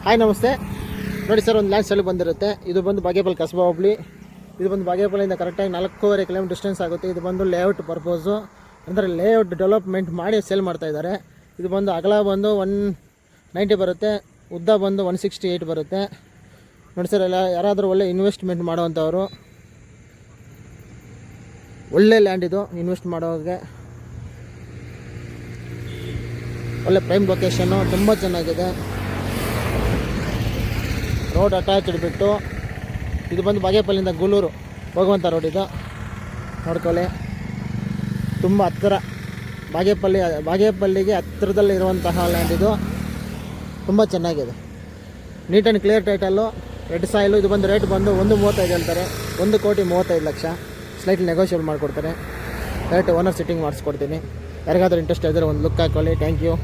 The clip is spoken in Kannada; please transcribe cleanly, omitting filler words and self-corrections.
ಹಾಯ್ ನಮಸ್ತೆ. ನೋಡಿ ಸರ್, ಒಂದು ಲ್ಯಾಂಡ್ ಸೆಲ್ ಬಂದಿರುತ್ತೆ. ಇದು ಬಂದು ಬಾಗೇಪಲ್ಲಿ ಕಸ್ಬಾ ಹೋಬಳಿ. ಇದು ಬಂದು ಬಾಗೇಪಲ್ಲಿಂದ ಕರೆಕ್ಟಾಗಿ 4.5 ಕಿಲೋಮೀಟರ್ ಡಿಸ್ಟೆನ್ಸ್ ಆಗುತ್ತೆ. ಇದು ಬಂದು ಲೇಔಟ್ ಪರ್ಪೋಸು, ಅಂದರೆ ಲೇಔಟ್ ಡೆವಲಪ್ಮೆಂಟ್ ಮಾಡಿ ಸೇಲ್ ಮಾಡ್ತಾಯಿದ್ದಾರೆ. ಇದು ಬಂದು ಅಗಲ ಬಂದು 190 ಬರುತ್ತೆ, ಉದ್ದ ಬಂದು 168 ಬರುತ್ತೆ. ನೋಡಿ ಸರ್, ಎಲ್ಲ ಯಾರಾದರೂ ಒಳ್ಳೆ ಇನ್ವೆಸ್ಟ್ಮೆಂಟ್ ಮಾಡೋವಂಥವ್ರು, ಒಳ್ಳೆ ಲ್ಯಾಂಡ್ ಇದು. ಇನ್ವೆಸ್ಟ್ ಮಾಡೋರಿಗೆ ಒಳ್ಳೆ ಪ್ರೈಮ್ ಲೊಕೇಶನ್ನು, ತುಂಬ ಚೆನ್ನಾಗಿದೆ. ರೋಡ್ ಅಟ್ಯಾಚ್ಡ್ ಬಿಟ್ಟು ಇದು ಬಂದು ಬಾಗೇಪಲ್ಲಿಂದ ಗೂಳೂರು ಹೋಗುವಂಥ ರೋಡ್. ಇದು ನೋಡ್ಕೊಳ್ಳಿ, ತುಂಬ ಹತ್ತಿರ, ಬಾಗೇಪಲ್ಲಿಗೆ ಹತ್ತಿರದಲ್ಲಿ ಇರುವಂತಹ ಲ್ಯಾಂಡ್ ಇದು. ತುಂಬ ಚೆನ್ನಾಗಿದೆ, neat and clear title, red soil. ಇದು ಬಂದು ರೇಟ್ ಬಂದು 1.35 ಹೇಳ್ತಾರೆ, 1,35,00,000. ಸ್ಲೈಟ್ಲಿ ನೆಗೋಷಿಯೇಟ್ ಮಾಡಿಕೊಡ್ತಾರೆ. ಡೈರೆಕ್ಟ್ ಓನರ್ ಸಿಟ್ಟಿಂಗ್ ಮಾಡಿಸ್ಕೊಡ್ತೀನಿ. ಯಾರಿಗಾದ್ರೂ ಇಂಟ್ರೆಸ್ಟ್ ಇದ್ದರೆ ಒಂದು ಲುಕ್ ಹಾಕೊಳ್ಳಿ. Thank you.